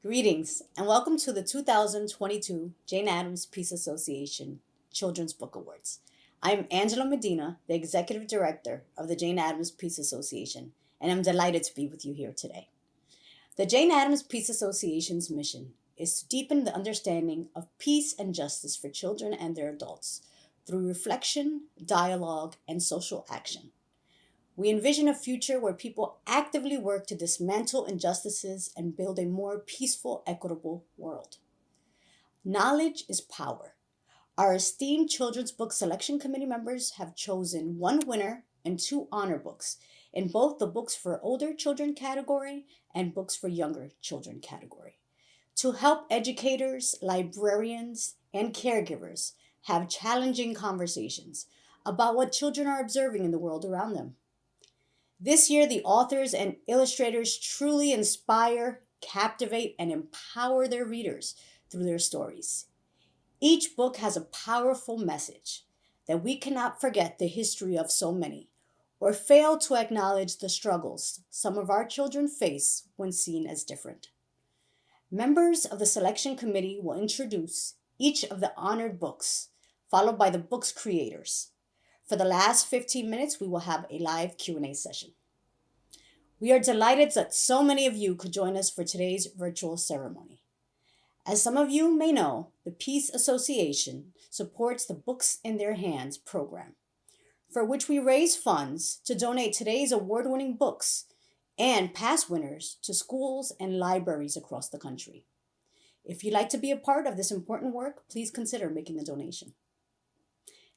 Greetings and welcome to the 2022 Jane Addams Peace Association Children's Book Awards. I'm Angela Medina, the Executive Director of the Jane Addams Peace Association, and I'm delighted to be with you here today. The Jane Addams Peace Association's mission is to deepen the understanding of peace and justice for children and their adults through reflection, dialogue, and social action. We envision a future where people actively work to dismantle injustices and build a more peaceful, equitable world. Knowledge is power. Our esteemed Children's Book Selection Committee members have chosen one winner and two honor books in both the Books for Older Children category and Books for Younger Children category to help educators, librarians, and caregivers have challenging conversations about what children are observing in the world around them. This year, the authors and illustrators truly inspire, captivate, and empower their readers through their stories. Each book has a powerful message that we cannot forget the history of so many, or fail to acknowledge the struggles some of our children face when seen as different. Members of the selection committee will introduce each of the honored books, followed by the book's creators. For the last 15 minutes, we will have a live Q&A session. We are delighted that so many of you could join us for today's virtual ceremony. As some of you may know, the Peace Association supports the Books in Their Hands program, for which we raise funds to donate today's award-winning books and past winners to schools and libraries across the country. If you'd like to be a part of this important work, please consider making a donation.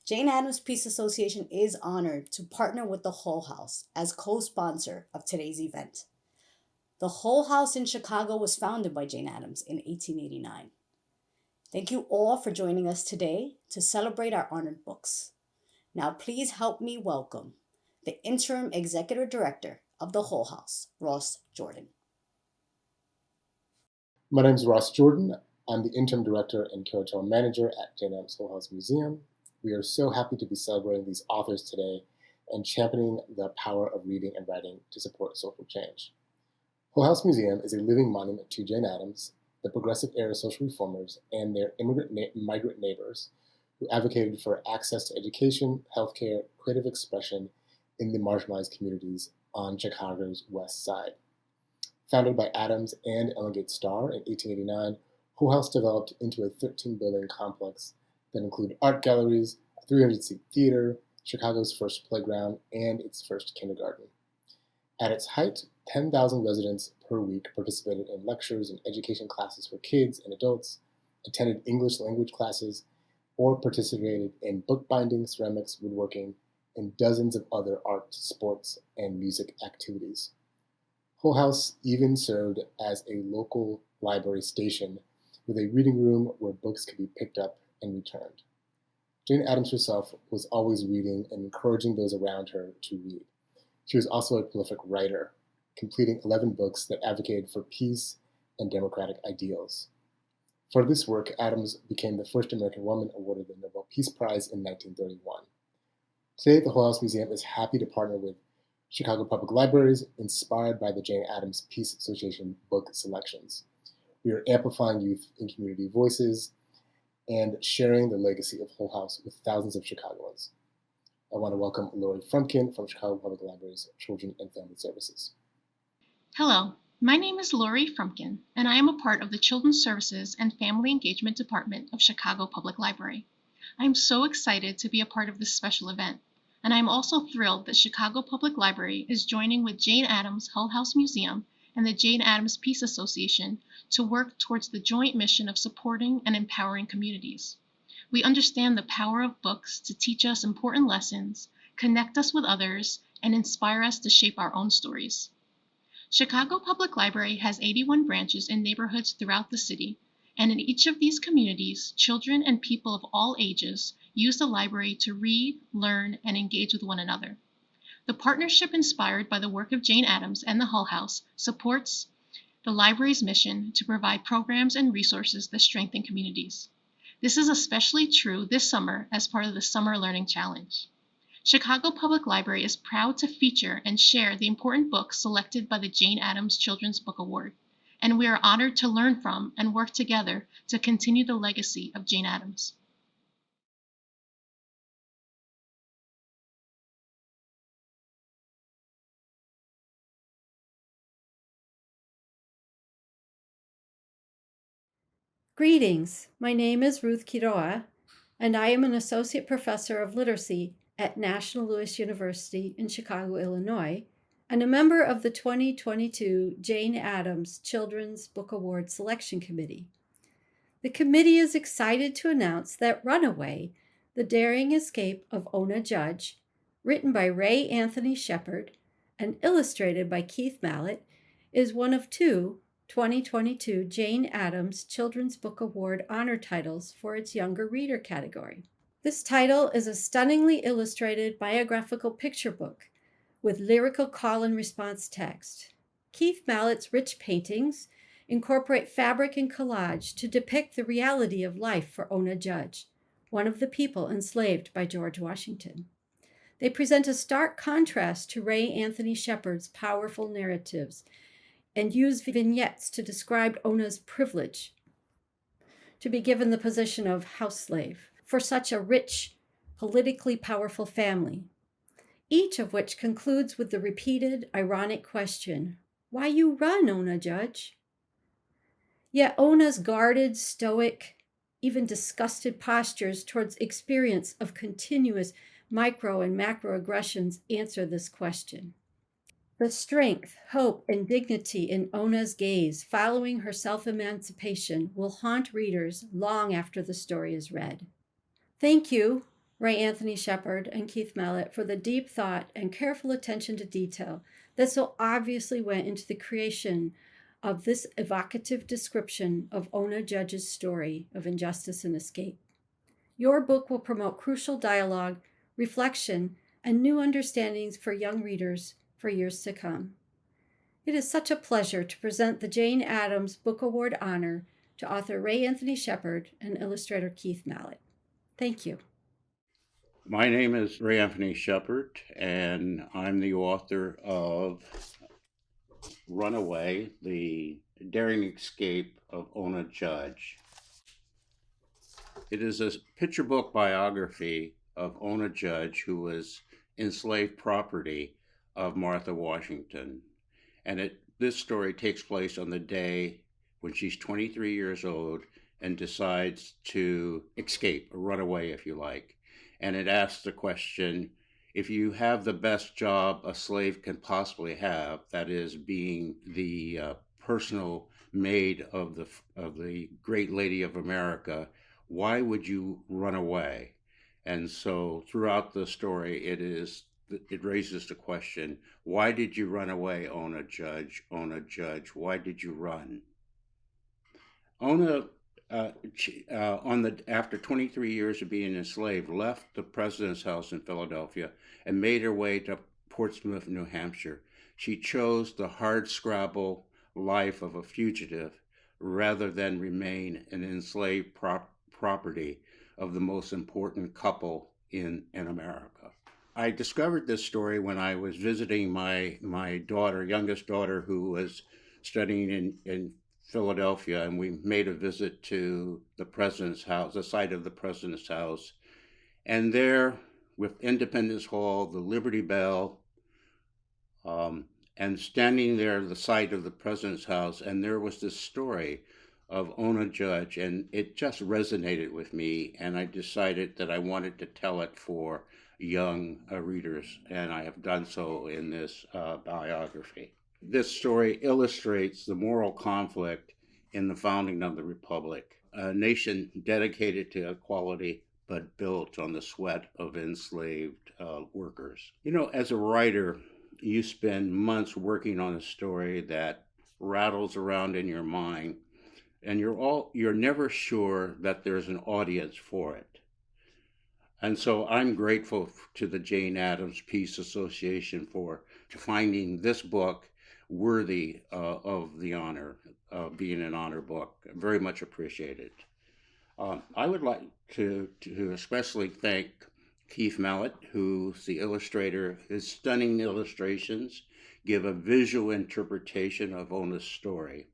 Jane Addams Peace Association is honored to partner with the Hull-House as co-sponsor of today's event. The Hull-House in Chicago was founded by Jane Addams in 1889. Thank you all for joining us today to celebrate our honored books. Now please help me welcome the Interim Executive Director of the Hull-House, Ross Jordan. My name is Ross Jordan. I'm the Interim Director and Curatorial Manager at Jane Addams Hull-House Museum. We are so happy to be celebrating these authors today and championing the power of reading and writing to support social change. Hull-House Museum is a living monument to Jane Addams, the progressive era social reformers, and their migrant neighbors who advocated for access to education, healthcare, creative expression in the marginalized communities on Chicago's West Side. Founded by Addams and Ellen Gates Starr in 1889, Hull-House developed into a 13-building complex that include art galleries, a 300-seat theater, Chicago's first playground, and its first kindergarten. At its height, 10,000 residents per week participated in lectures and education classes for kids and adults, attended English language classes, or participated in bookbinding, ceramics, woodworking, and dozens of other art, sports, and music activities. Hull-House even served as a local library station with a reading room where books could be picked up and returned. Jane Addams herself was always reading and encouraging those around her to read. She was also a prolific writer, completing 11 books that advocated for peace and democratic ideals. For this work, Addams became the first American woman awarded the Nobel Peace Prize in 1931. Today, the Hull-House Museum is happy to partner with Chicago Public Libraries, inspired by the Jane Addams Peace Association book selections. We are amplifying youth and community voices and sharing the legacy of Hull-House with thousands of Chicagoans. I want to welcome Lori Frumpkin from Chicago Public Library's Children and Family Services. Hello, my name is Lori Frumpkin, and I am a part of the Children's Services and Family Engagement Department of Chicago Public Library. I am so excited to be a part of this special event, and I am also thrilled that Chicago Public Library is joining with Jane Addams Hull-House Museum and the Jane Addams Peace Association to work towards the joint mission of supporting and empowering communities. We understand the power of books to teach us important lessons, connect us with others, and inspire us to shape our own stories. Chicago Public Library has 81 branches in neighborhoods throughout the city, and in each of these communities, children and people of all ages use the library to read, learn, and engage with one another. The partnership inspired by the work of Jane Addams and the Hull-House supports the library's mission to provide programs and resources that strengthen communities. This is especially true this summer as part of the Summer Learning Challenge. Chicago Public Library is proud to feature and share the important books selected by the Jane Addams Children's Book Award, and we are honored to learn from and work together to continue the legacy of Jane Addams. Greetings, my name is Ruth Quiroa, and I am an Associate Professor of Literacy at National Louis University in Chicago, Illinois, and a member of the 2022 Jane Addams Children's Book Award Selection Committee. The committee is excited to announce that Runaway, The Daring Escape of Ona Judge, written by Ray Anthony Shepard and illustrated by Keith Mallett, is one of two 2022 Jane Addams Children's Book Award honor titles for its younger reader category. This title is a stunningly illustrated biographical picture book with lyrical call and response text. Keith Mallett's rich paintings incorporate fabric and collage to depict the reality of life for Ona Judge, one of the people enslaved by George Washington. They present a stark contrast to Ray Anthony Shepard's powerful narratives and use vignettes to describe Ona's privilege to be given the position of house slave for such a rich, politically powerful family, each of which concludes with the repeated, ironic question, "Why you run, Ona Judge?" Yet Ona's guarded, stoic, even disgusted postures towards experience of continuous micro and macroaggressions answer this question. The strength, hope, and dignity in Ona's gaze following her self-emancipation will haunt readers long after the story is read. Thank you, Ray Anthony Shepard and Keith Mallett, for the deep thought and careful attention to detail that so obviously went into the creation of this evocative description of Ona Judge's story of injustice and escape. Your book will promote crucial dialogue, reflection, and new understandings for young readers for years to come. It is such a pleasure to present the Jane Addams Book Award honor to author Ray Anthony Shepard and illustrator Keith Mallett. Thank you. My name is Ray Anthony Shepard, and I'm the author of Runaway, The Daring Escape of Ona Judge. It is a picture book biography of Ona Judge, who was enslaved property of Martha Washington. And this story takes place on the day when she's 23 years old and decides to escape, or run away, if you like. And it asks the question, if you have the best job a slave can possibly have, that is being the personal maid of the great lady of America, why would you run away? And so throughout the story, it raises the question, why did you run away, Ona Judge? Ona Judge, why did you run? Ona, after 23 years of being enslaved, left the president's house in Philadelphia and made her way to Portsmouth, New Hampshire. She chose the hardscrabble life of a fugitive rather than remain an enslaved property of the most important couple in America. I discovered this story when I was visiting my youngest daughter, who was studying in Philadelphia, and we made a visit to the president's house, the site of the president's house. And there, with Independence Hall, the Liberty Bell, and standing there at the site of the president's house, and there was this story of Ona Judge, and it just resonated with me, and I decided that I wanted to tell it for young readers, and I have done so in this biography. This story illustrates the moral conflict in the founding of the Republic, a nation dedicated to equality but built on the sweat of enslaved workers. You know, as a writer, you spend months working on a story that rattles around in your mind, and you're never sure that there's an audience for it. And so I'm grateful to the Jane Addams Peace Association for finding this book worthy of the honor of being an honor book. Very much appreciated. I would like to especially thank Keith Mallett, who's the illustrator. His stunning illustrations give a visual interpretation of Ona's story.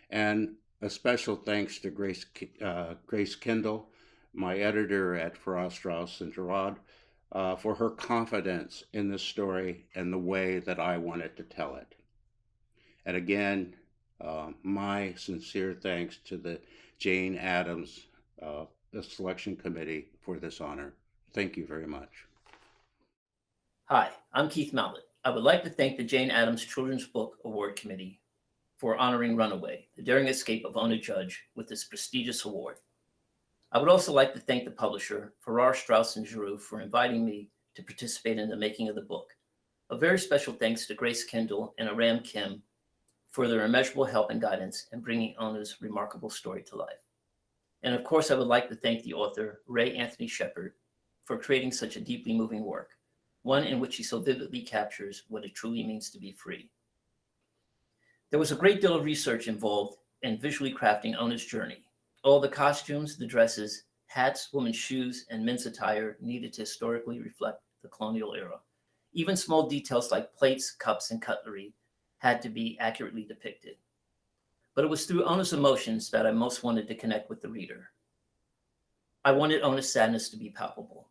And a special thanks to Grace Kendall, my editor at Farrar, Straus and Girard, for her confidence in this story and the way that I wanted to tell it. And again, my sincere thanks to the Jane Addams the Selection Committee for this honor. Thank you very much. Hi, I'm Keith Mallett. I would like to thank the Jane Addams Children's Book Award Committee for honoring Runaway, the daring escape of Ona Judge, with this prestigious award. I would also like to thank the publisher, Farrar, Straus and Giroux, for inviting me to participate in the making of the book. A very special thanks to Grace Kendall and Aram Kim for their immeasurable help and guidance in bringing Ona's remarkable story to life. And of course, I would like to thank the author, Ray Anthony Shepard, for creating such a deeply moving work, one in which he so vividly captures what it truly means to be free. There was a great deal of research involved in visually crafting Ona's journey. All the costumes, the dresses, hats, women's shoes, and men's attire needed to historically reflect the colonial era. Even small details like plates, cups, and cutlery had to be accurately depicted. But it was through Ona's emotions that I most wanted to connect with the reader. I wanted Ona's sadness to be palpable.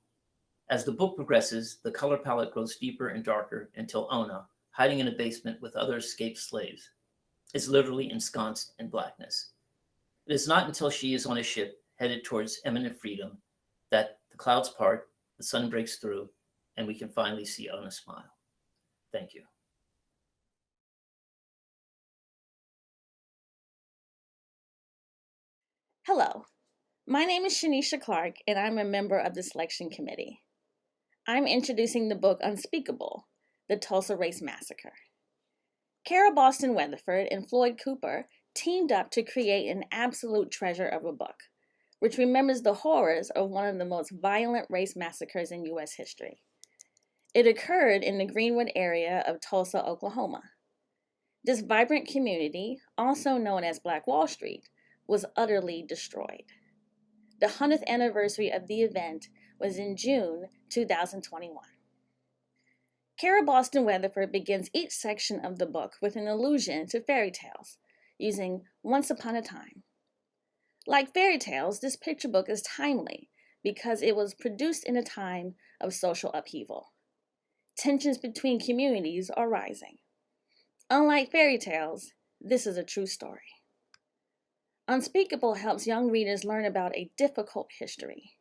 As the book progresses, the color palette grows deeper and darker until Ona, hiding in a basement with other escaped slaves, is literally ensconced in blackness. It is not until she is on a ship headed towards imminent freedom that the clouds part, the sun breaks through, and we can finally see Ona smile. Thank you. Hello, my name is Shanisha Clark, and I'm a member of the Selection Committee. I'm introducing the book Unspeakable, The Tulsa Race Massacre. Kara Boston Weatherford and Floyd Cooper teamed up to create an absolute treasure of a book, which remembers the horrors of one of the most violent race massacres in U.S. history. It occurred in the Greenwood area of Tulsa, Oklahoma. This vibrant community, also known as Black Wall Street, was utterly destroyed. The 100th anniversary of the event was in June 2021. Kara Boston Weatherford begins each section of the book with an allusion to fairy tales, using Once Upon a Time. Like fairy tales, this picture book is timely because it was produced in a time of social upheaval. Tensions between communities are rising. Unlike fairy tales, this is a true story. Unspeakable helps young readers learn about a difficult history.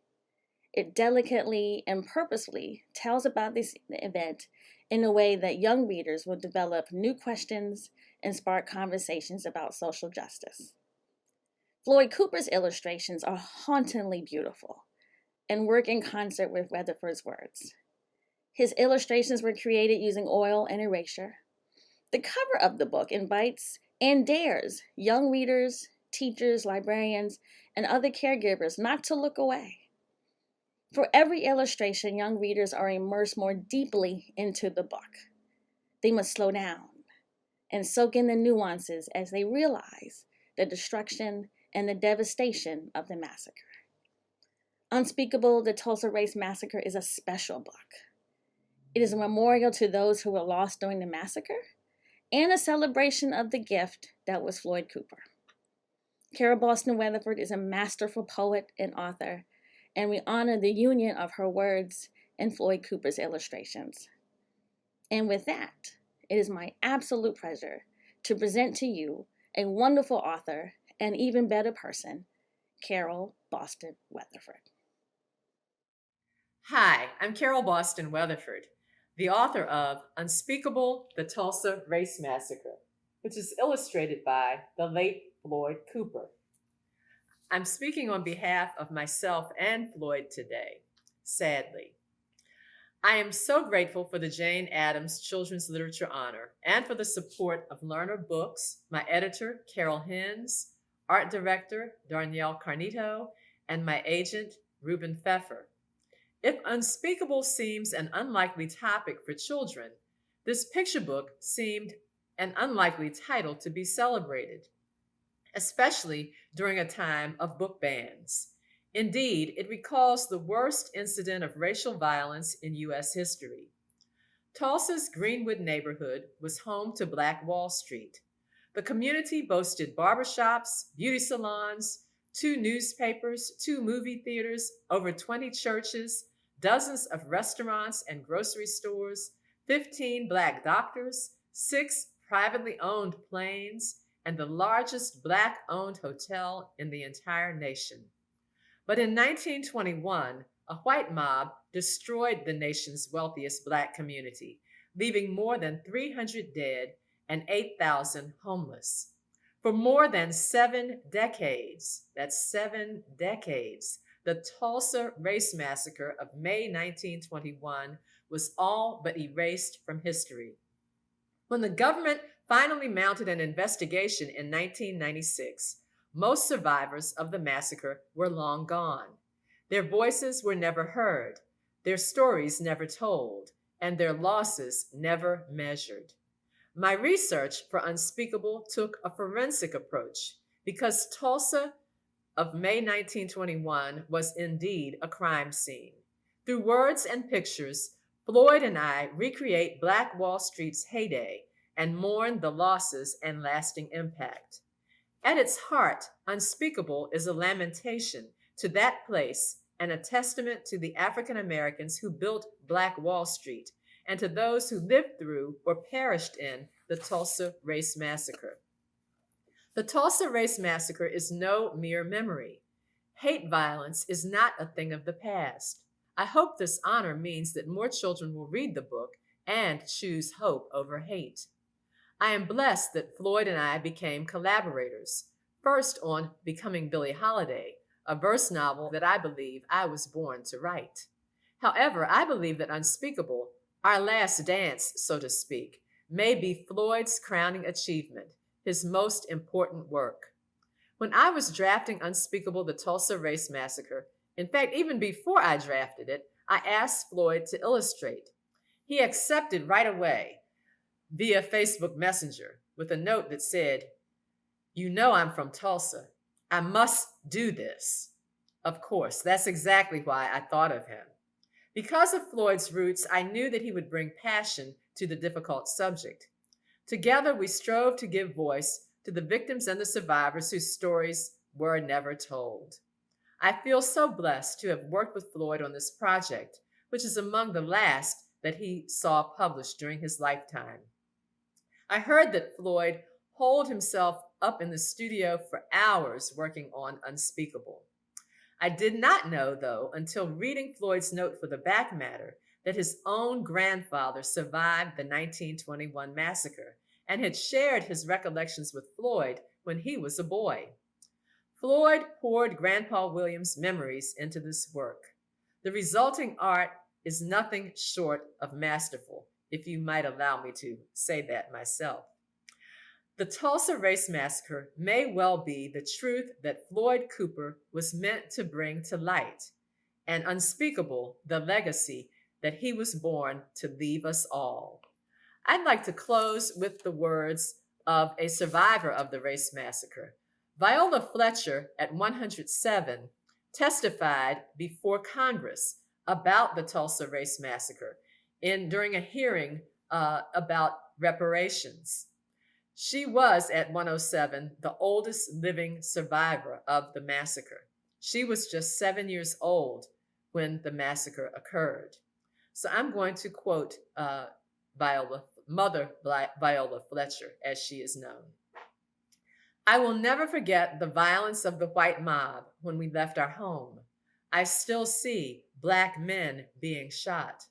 It delicately and purposefully tells about this event in a way that young readers will develop new questions and spark conversations about social justice. Floyd Cooper's illustrations are hauntingly beautiful and work in concert with Weatherford's words. His illustrations were created using oil and erasure. The cover of the book invites and dares young readers, teachers, librarians, and other caregivers not to look away. For every illustration, young readers are immersed more deeply into the book. They must slow down and soak in the nuances as they realize the destruction and the devastation of the massacre. Unspeakable, The Tulsa Race Massacre is a special book. It is a memorial to those who were lost during the massacre and a celebration of the gift that was Floyd Cooper. Carol Boston Weatherford is a masterful poet and author, and we honor the union of her words and Floyd Cooper's illustrations. And with that, it is my absolute pleasure to present to you a wonderful author and even better person, Carol Boston Weatherford. Hi, I'm Carol Boston Weatherford, the author of Unspeakable: The Tulsa Race Massacre, which is illustrated by the late Floyd Cooper. I'm speaking on behalf of myself and Floyd today, sadly. I am so grateful for the Jane Addams Children's Literature Honor and for the support of Learner Books, my editor, Carol Hens, art director, Darnielle Carnito, and my agent, Ruben Pfeffer. If unspeakable seems an unlikely topic for children, this picture book seemed an unlikely title to be celebrated, especially during a time of book bans. Indeed, it recalls the worst incident of racial violence in U.S. history. Tulsa's Greenwood neighborhood was home to Black Wall Street. The community boasted barbershops, beauty salons, 2 newspapers, 2 movie theaters, over 20 churches, dozens of restaurants and grocery stores, 15 Black doctors, 6 privately owned planes, and the largest Black-owned hotel in the entire nation. But in 1921, a white mob destroyed the nation's wealthiest Black community, leaving more than 300 dead and 8,000 homeless. For more than 7 decades, that's 7 decades, the Tulsa Race Massacre of May 1921 was all but erased from history. When the government finally mounted an investigation in 1996, most survivors of the massacre were long gone. Their voices were never heard, their stories never told, and their losses never measured. My research for Unspeakable took a forensic approach because Tulsa of May 1921 was indeed a crime scene. Through words and pictures, Floyd and I recreate Black Wall Street's heyday and mourn the losses and lasting impact. At its heart, Unspeakable is a lamentation to that place and a testament to the African Americans who built Black Wall Street and to those who lived through or perished in the Tulsa Race Massacre. The Tulsa Race Massacre is no mere memory. Hate violence is not a thing of the past. I hope this honor means that more children will read the book and choose hope over hate. I am blessed that Floyd and I became collaborators, first on Becoming Billie Holiday, a verse novel that I believe I was born to write. However, I believe that Unspeakable, our last dance, so to speak, may be Floyd's crowning achievement, his most important work. When I was drafting Unspeakable: The Tulsa Race Massacre, in fact, even before I drafted it, I asked Floyd to illustrate. He accepted right away via Facebook Messenger with a note that said, "You know I'm from Tulsa. I must do this." Of course, that's exactly why I thought of him. Because of Floyd's roots, I knew that he would bring passion to the difficult subject. Together, we strove to give voice to the victims and the survivors whose stories were never told. I feel so blessed to have worked with Floyd on this project, which is among the last that he saw published during his lifetime. I heard that Floyd holed himself up in the studio for hours working on Unspeakable. I did not know, though, until reading Floyd's note for the back matter, that his own grandfather survived the 1921 massacre and had shared his recollections with Floyd when he was a boy. Floyd poured Grandpa Williams' memories into this work. The resulting art is nothing short of masterful, if you might allow me to say that myself. The Tulsa Race Massacre may well be the truth that Floyd Cooper was meant to bring to light, and Unspeakable, the legacy that he was born to leave us all. I'd like to close with the words of a survivor of the Race Massacre. Viola Fletcher, at 107, testified before Congress about the Tulsa Race Massacre during a hearing about reparations. She was, at 107, the oldest living survivor of the massacre. She was just 7 years old when the massacre occurred. So I'm going to quote Mother Viola Fletcher, as she is known. I will never forget the violence of the white mob when we left our home. I still see Black men being shot,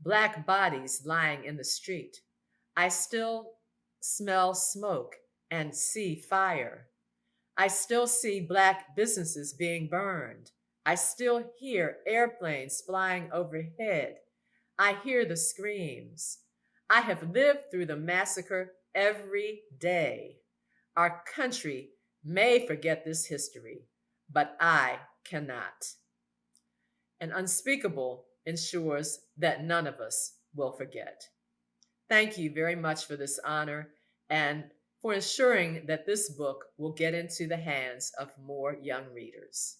Black bodies lying in the street. I still smell smoke and see fire. I still see Black businesses being burned. I still hear airplanes flying overhead. I hear the screams. I have lived through the massacre every day. Our country may forget this history, but I cannot. And Unspeakable ensures that none of us will forget. Thank you very much for this honor and for ensuring that this book will get into the hands of more young readers.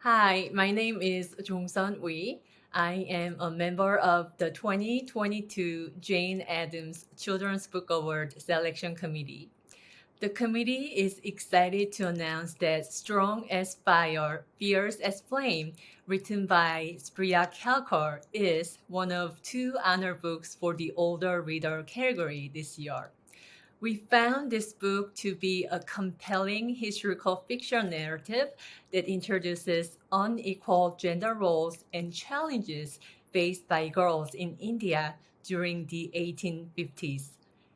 Hi, my name is Jong-sun Wee. I am a member of the 2022 Jane Addams Children's Book Award Selection Committee. The committee is excited to announce that Strong as Fire, Fierce as Flame, written by Spriya Kalkar, is one of 2 honor books for the older reader category this year. We found this book to be a compelling historical fiction narrative that introduces unequal gender roles and challenges faced by girls in India during the 1850s.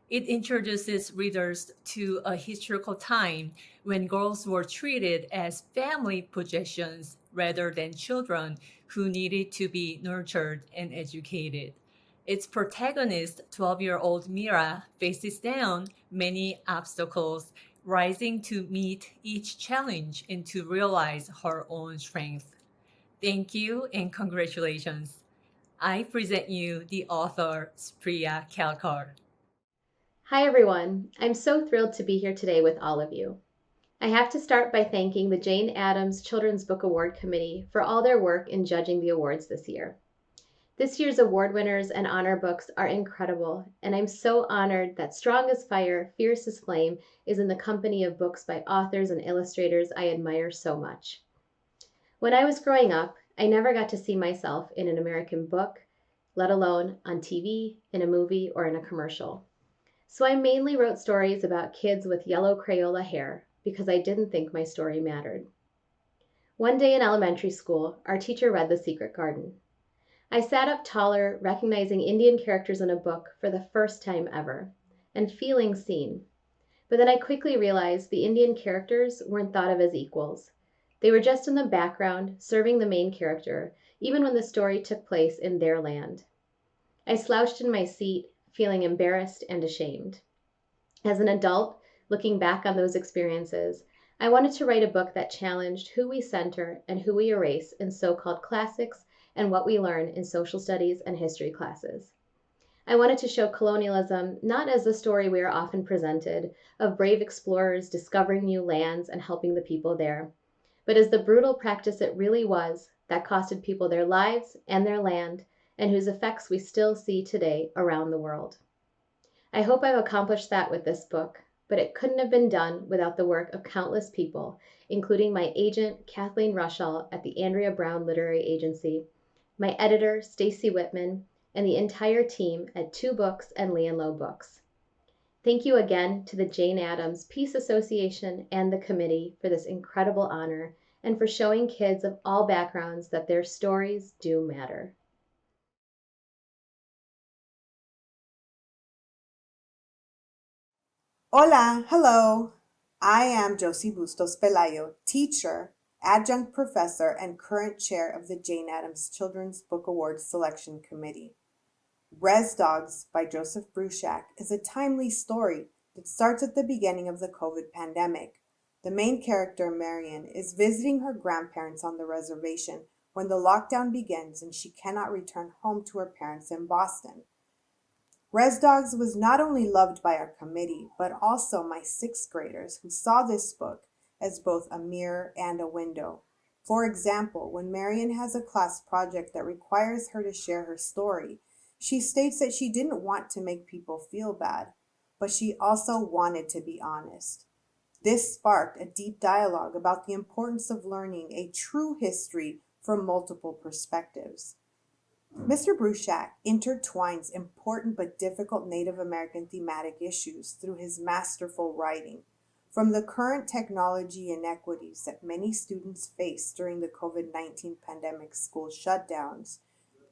It introduces readers to a historical time when girls were treated as family possessions rather than children who needed to be nurtured and educated. Its protagonist, 12-year-old Mira, faces down many obstacles, rising to meet each challenge and to realize her own strength. Thank you and congratulations. I present you the author, Spriya Kalkar. Hi everyone, I'm so thrilled to be here today with all of you. I have to start by thanking the Jane Addams Children's Book Award Committee for all their work in judging the awards this year. This year's award winners and honor books are incredible, and I'm so honored that Strong as Fire, Fierce as Flame is in the company of books by authors and illustrators I admire so much. When I was growing up, I never got to see myself in an American book, let alone on TV, in a movie, or in a commercial. So I mainly wrote stories about kids with yellow Crayola hair because I didn't think my story mattered. One day in elementary school, our teacher read The Secret Garden. I sat up taller, recognizing Indian characters in a book for the first time ever, and feeling seen. But then I quickly realized the Indian characters weren't thought of as equals. They were just in the background, serving the main character, even when the story took place in their land. I slouched in my seat, feeling embarrassed and ashamed. As an adult, looking back on those experiences, I wanted to write a book that challenged who we center and who we erase in so-called classics and what we learn in social studies and history classes. I wanted to show colonialism not as the story we are often presented of brave explorers discovering new lands and helping the people there, but as the brutal practice it really was that costed people their lives and their land, and whose effects we still see today around the world. I hope I've accomplished that with this book, but it couldn't have been done without the work of countless people, including my agent, Kathleen Rushall at the Andrea Brown Literary Agency, my editor, Stacy Whitman, and the entire team at 2 Books and Lee & Low Books. Thank you again to the Jane Addams Peace Association and the committee for this incredible honor and for showing kids of all backgrounds that their stories do matter. Hola, hello. I am Josie Bustos Pelayo, teacher, adjunct professor, and current chair of the Jane Addams Children's Book Award Selection Committee. Res Dogs by Joseph Brushack is a timely story that starts at the beginning of the COVID pandemic. The main character, Marion, is visiting her grandparents on the reservation when the lockdown begins and she cannot return home to her parents in Boston. Res Dogs was not only loved by our committee, but also my 6th graders who saw this book as both a mirror and a window. For example, when Marion has a class project that requires her to share her story, she states that she didn't want to make people feel bad, but she also wanted to be honest. This sparked a deep dialogue about the importance of learning a true history from multiple perspectives. Mr. Brushack intertwines important but difficult Native American thematic issues through his masterful writing. From the current technology inequities that many students face during the COVID-19 pandemic school shutdowns,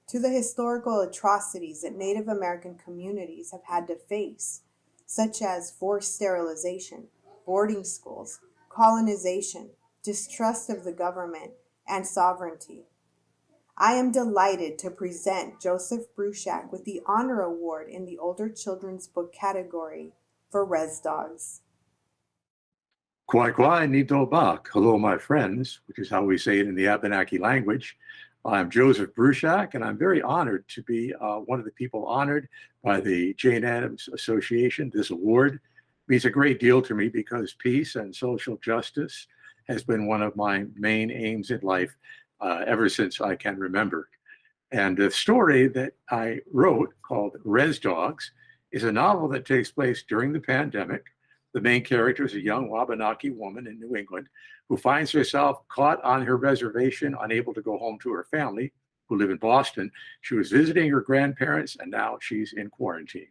to the historical atrocities that Native American communities have had to face, such as forced sterilization, boarding schools, colonization, distrust of the government, and sovereignty. I am delighted to present Joseph Brushack with the Honor Award in the Older Children's Book category for Res Dogs. Kwai kwai nito bak. Hello, my friends, which is how we say it in the Abenaki language. I'm Joseph Brushack, and I'm very honored to be one of the people honored by the Jane Addams Association. This award means a great deal to me because peace and social justice has been one of my main aims in life ever since I can remember. And the story that I wrote, called Res Dogs, is a novel that takes place during the pandemic. The main character is a young Wabanaki woman in New England who finds herself caught on her reservation, unable to go home to her family, who live in Boston. She was visiting her grandparents, and now she's in quarantine.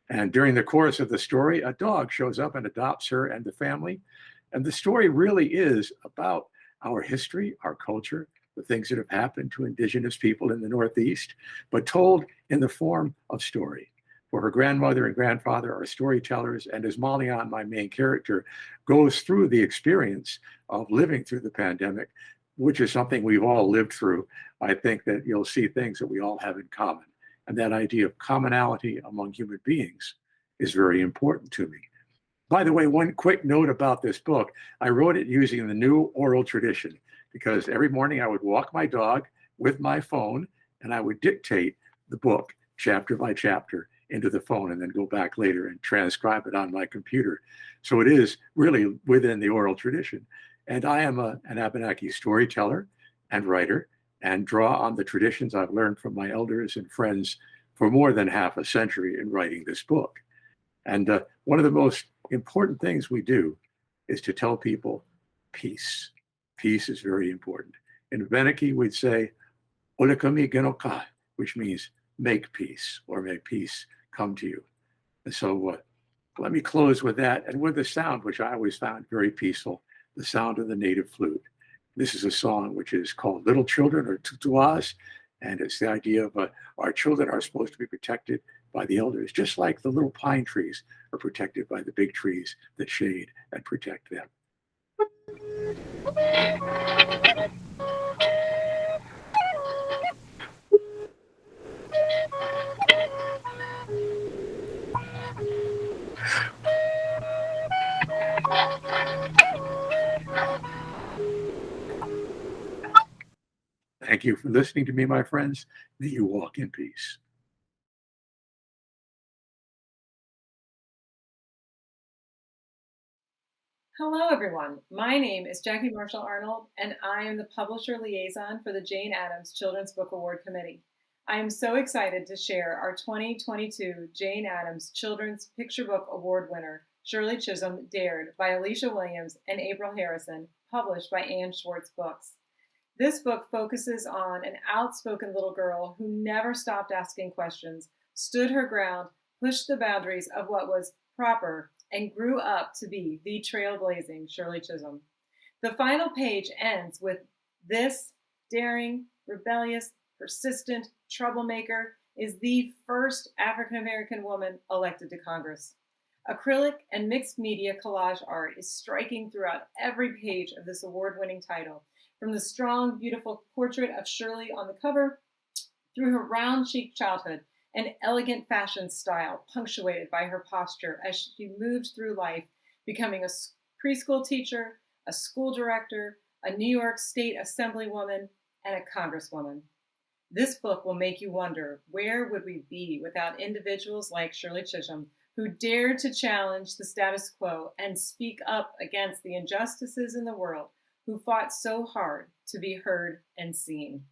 And during the course of the story, a dog shows up and adopts her and the family. And the story really is about our history, our culture, the things that have happened to Indigenous people in the Northeast, but told in the form of story. For her grandmother and grandfather are storytellers, and as Mallett, my main character, goes through the experience of living through the pandemic, which is something we've all lived through, I think that you'll see things that we all have in common. And that idea of commonality among human beings is very important to me. By the way, one quick note about this book, I wrote it using the new oral tradition because every morning I would walk my dog with my phone and I would dictate the book chapter by chapter into the phone and then go back later and transcribe it on my computer. So it is really within the oral tradition. And I am an Abenaki storyteller and writer and draw on the traditions I've learned from my elders and friends for more than half a century in writing this book. And one of the most important things we do is to tell people peace. Peace is very important. In Abenaki, we'd say, Olekami genoka, which means make peace or may peace come to you. And so let me close with that and with the sound, which I always found very peaceful, the sound of the native flute. This is a song which is called Little Children or Tutuas, and it's the idea of our children are supposed to be protected by the elders, just like the little pine trees are protected by the big trees that shade and protect them. Thank you for listening to me, my friends. May you walk in peace. Hello, everyone. My name is Jackie Marshall Arnold, and I am the publisher liaison for the Jane Addams Children's Book Award Committee. I am so excited to share our 2022 Jane Addams Children's Picture Book Award winner, Shirley Chisholm Dared, by Alicia Williams and April Harrison, published by Ann Schwartz Books. This book focuses on an outspoken little girl who never stopped asking questions, stood her ground, pushed the boundaries of what was proper, and grew up to be the trailblazing Shirley Chisholm. The final page ends with this daring, rebellious, persistent troublemaker is the first African-American woman elected to Congress. Acrylic and mixed media collage art is striking throughout every page of this award-winning title, from the strong, beautiful portrait of Shirley on the cover, through her round-cheeked childhood and elegant fashion style punctuated by her posture as she moved through life, becoming a preschool teacher, a school director, a New York State Assemblywoman, and a Congresswoman. This book will make you wonder, where would we be without individuals like Shirley Chisholm, who dared to challenge the status quo and speak up against the injustices in the world, who fought so hard to be heard and seen.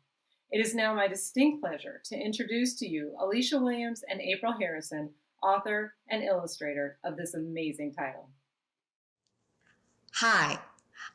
It is now my distinct pleasure to introduce to you Alicia Williams and April Harrison, author and illustrator of this amazing title. Hi,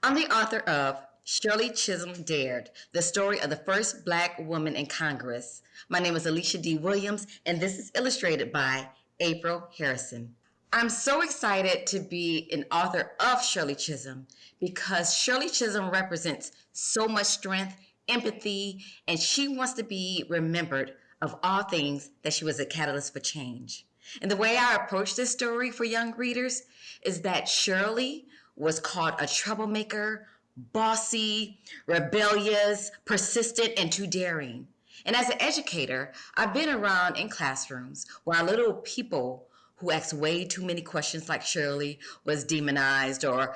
I'm the author of Shirley Chisholm Dared, the story of the first Black woman in Congress. My name is Alicia D Williams, and this is illustrated by April Harrison. I'm so excited to be an author of Shirley Chisholm because Shirley Chisholm represents so much strength, empathy, and she wants to be remembered of all things that she was a catalyst for change. And the way I approach this story for young readers is that Shirley was called a troublemaker, bossy, rebellious, persistent, and too daring. And as an educator, I've been around in classrooms where little people who asked way too many questions like Shirley was demonized or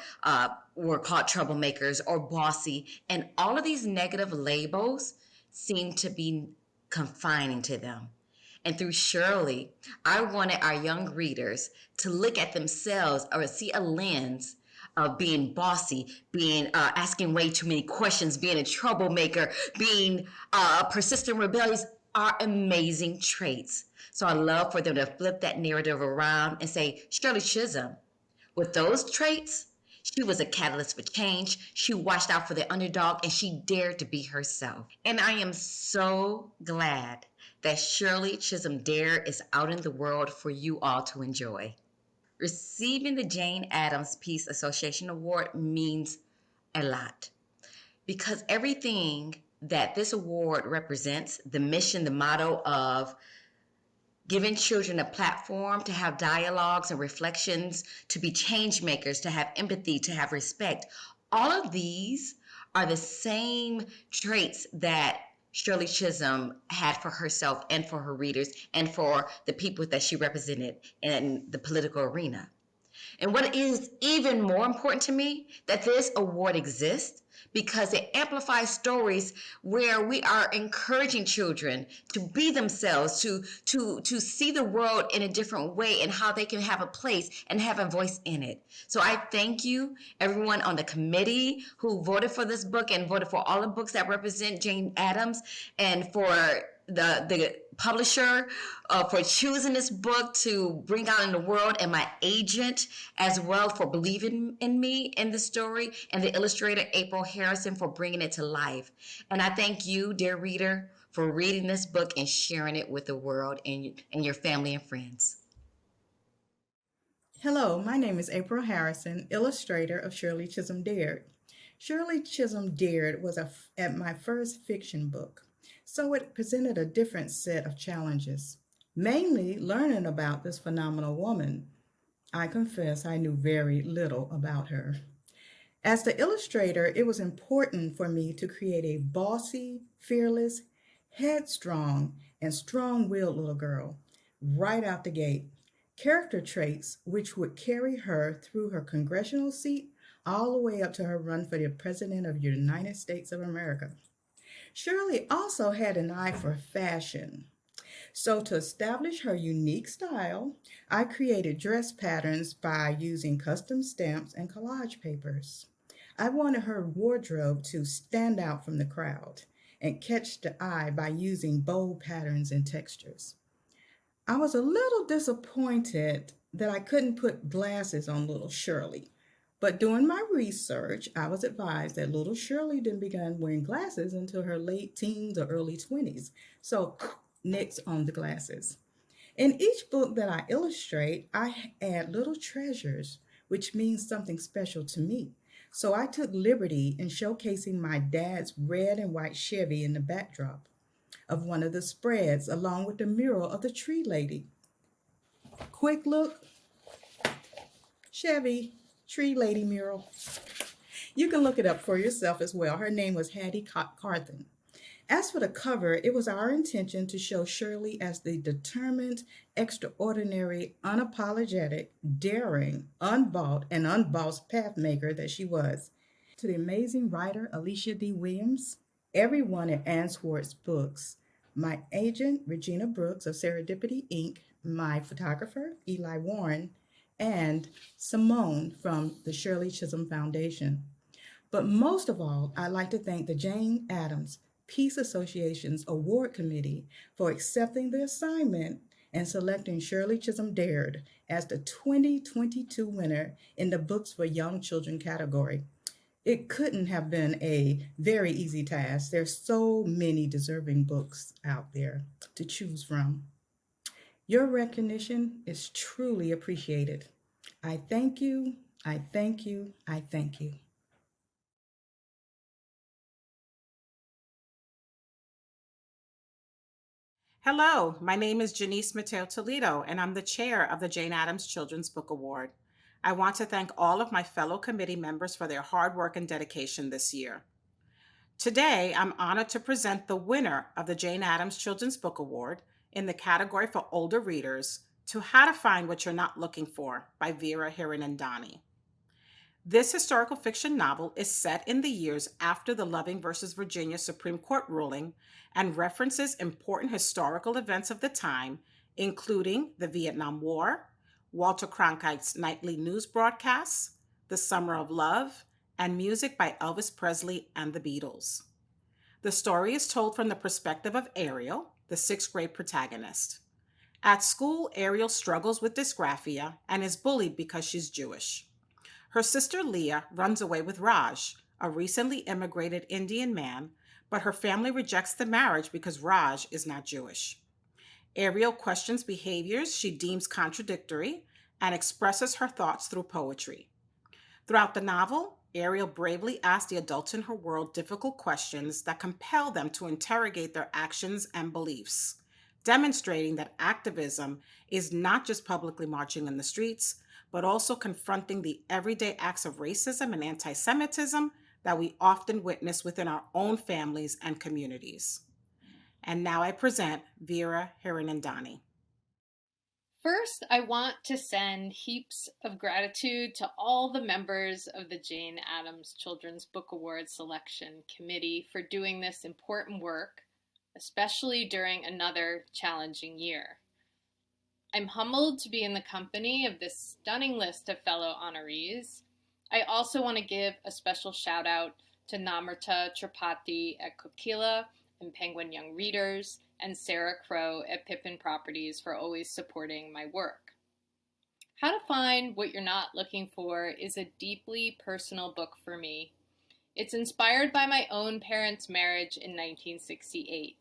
were called troublemakers or bossy. And all of these negative labels seem to be confining to them. And through Shirley, I wanted our young readers to look at themselves or see a lens of being bossy, being asking way too many questions, being a troublemaker, being persistent, rebellious are amazing traits. So I love for them to flip that narrative around and say, Shirley Chisholm, with those traits, she was a catalyst for change. She watched out for the underdog and she dared to be herself. And I am so glad that Shirley Chisholm Dared is out in the world for you all to enjoy. Receiving the Jane Addams Peace Association Award means a lot because everything that this award represents, the mission, the motto of giving children a platform to have dialogues and reflections, to be change makers, to have empathy, to have respect, all of these are the same traits that Shirley Chisholm had for herself and for her readers and for the people that she represented in the political arena. And what is even more important to me, that this award exists because it amplifies stories where we are encouraging children to be themselves, to see the world in a different way and how they can have a place and have a voice in it. So I thank you, everyone on the committee who voted for this book and voted for all the books that represent Jane Addams, and for the publisher for choosing this book to bring out in the world, and my agent as well for believing in me in the story, and the illustrator April Harrison for bringing it to life. And I thank you, dear reader, for reading this book and sharing it with the world and your family and friends. Hello, my name is April Harrison, illustrator of Shirley Chisholm Dared. Shirley Chisholm Dared was my first fiction book. So it presented a different set of challenges, mainly learning about this phenomenal woman. I confess I knew very little about her. As the illustrator, it was important for me to create a bossy, fearless, headstrong, and strong-willed little girl right out the gate. Character traits which would carry her through her congressional seat all the way up to her run for the President of the United States of America. Shirley also had an eye for fashion. So to establish her unique style, I created dress patterns by using custom stamps and collage papers. I wanted her wardrobe to stand out from the crowd and catch the eye by using bold patterns and textures. I was a little disappointed that I couldn't put glasses on little Shirley. But doing my research, I was advised that little Shirley didn't begin wearing glasses until her late teens or early 20s. So, nix on the glasses. In each book that I illustrate, I add little treasures, which means something special to me. So I took liberty in showcasing my dad's red and white Chevy in the backdrop of one of the spreads, along with the mural of the tree lady. Quick look, Chevy Tree Lady mural. You can look it up for yourself as well. Her name was Hattie Carthen. As for the cover, it was our intention to show Shirley as the determined, extraordinary, unapologetic, daring, unbought, and unbossed pathmaker that she was. To the amazing writer Alicia D Williams, everyone at Ann Swartz Books, my agent Regina Brooks of Serendipity Inc., my photographer Eli Warren, and Simone from the Shirley Chisholm Foundation. But most of all, I'd like to thank the Jane Addams Peace Association's Award Committee for accepting the assignment and selecting Shirley Chisholm Dared as the 2022 winner in the Books for Young Children category. It couldn't have been a very easy task. There's so many deserving books out there to choose from. Your recognition is truly appreciated. I thank you, I thank you, I thank you. Hello, my name is Janice Mateo Toledo, and I'm the chair of the Jane Addams Children's Book Award. I want to thank all of my fellow committee members for their hard work and dedication this year. Today, I'm honored to present the winner of the Jane Addams Children's Book Award in the category for older readers to How to Find What You're Not Looking For by Vera Heron and Donnie. This historical fiction novel is set in the years after the Loving versus Virginia Supreme Court ruling and references important historical events of the time, including the Vietnam War, Walter Cronkite's nightly news broadcasts, The Summer of Love, and music by Elvis Presley and the Beatles. The story is told from the perspective of Ariel, the sixth grade protagonist. At school, Ariel struggles with dysgraphia and is bullied because she's Jewish. Her sister Leah runs away with Raj, a recently immigrated Indian man, but her family rejects the marriage because Raj is not Jewish. Ariel questions behaviors she deems contradictory and expresses her thoughts through poetry. Throughout the novel, Ariel bravely asks the adults in her world difficult questions that compel them to interrogate their actions and beliefs, demonstrating that activism is not just publicly marching in the streets, but also confronting the everyday acts of racism and anti-Semitism that we often witness within our own families and communities. And now I present Vera Heron and Donnie. First, I want to send heaps of gratitude to all the members of the Jane Addams Children's Book Award Selection Committee for doing this important work, especially during another challenging year. I'm humbled to be in the company of this stunning list of fellow honorees. I also want to give a special shout out to Namrata Tripathi at Kokila and Penguin Young Readers, and Sarah Crow at Pippin Properties for always supporting my work. How to Find What You're Not Looking For is a deeply personal book for me. It's inspired by my own parents' marriage in 1968.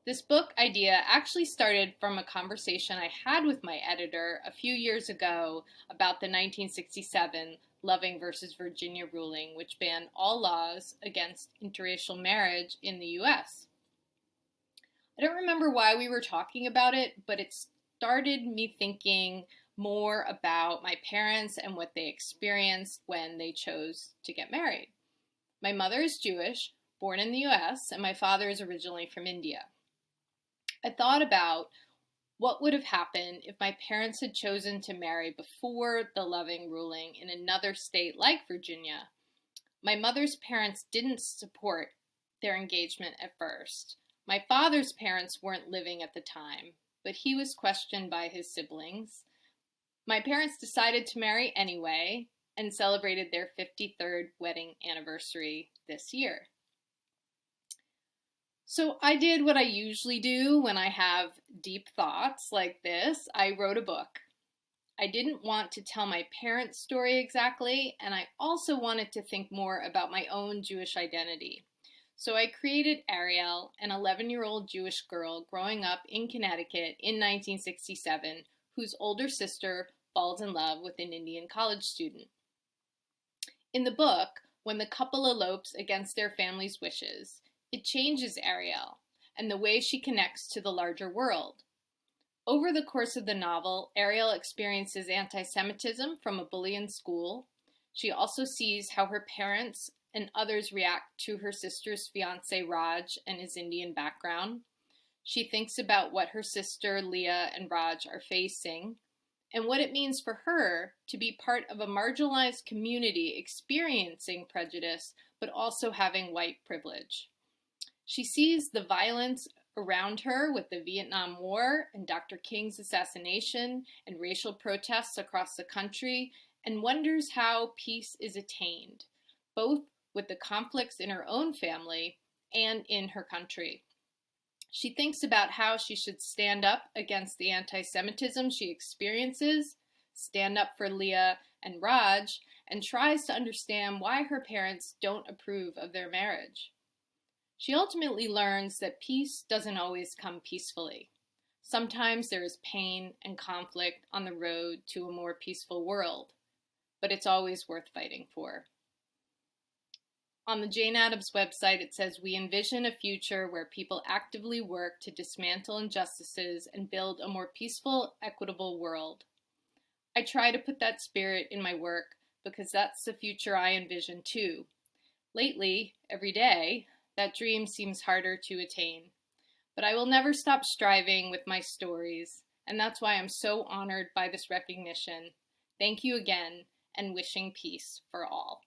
This book idea actually started from a conversation I had with my editor a few years ago about the 1967 Loving versus Virginia ruling, which banned all laws against interracial marriage in the U.S. I don't remember why we were talking about it, but it started me thinking more about my parents and what they experienced when they chose to get married. My mother is Jewish, born in the US, and my father is originally from India. I thought about what would have happened if my parents had chosen to marry before the Loving ruling in another state like Virginia. My mother's parents didn't support their engagement at first. My father's parents weren't living at the time, but he was questioned by his siblings. My parents decided to marry anyway and celebrated their 53rd wedding anniversary this year. So I did what I usually do when I have deep thoughts like this. I wrote a book. I didn't want to tell my parents' story exactly, and I also wanted to think more about my own Jewish identity. So I created Ariel, an 11-year-old Jewish girl growing up in Connecticut in 1967, whose older sister falls in love with an Indian college student. In the book, when the couple elopes against their family's wishes, it changes Ariel and the way she connects to the larger world. Over the course of the novel, Ariel experiences anti-Semitism from a bully in school. She also sees how her parents and others react to her sister's fiancé Raj and his Indian background. She thinks about what her sister Leah and Raj are facing and what it means for her to be part of a marginalized community experiencing prejudice but also having white privilege. She sees the violence around her with the Vietnam War and Dr. King's assassination and racial protests across the country and wonders how peace is attained, both with the conflicts in her own family and in her country. She thinks about how she should stand up against the anti-Semitism she experiences, stand up for Leah and Raj, and tries to understand why her parents don't approve of their marriage. She ultimately learns that peace doesn't always come peacefully. Sometimes there is pain and conflict on the road to a more peaceful world, but it's always worth fighting for. On the Jane Addams website, it says, "We envision a future where people actively work to dismantle injustices and build a more peaceful, equitable world." I try to put that spirit in my work because that's the future I envision too. Lately, every day, that dream seems harder to attain. But I will never stop striving with my stories, and that's why I'm so honored by this recognition. Thank you again, and wishing peace for all.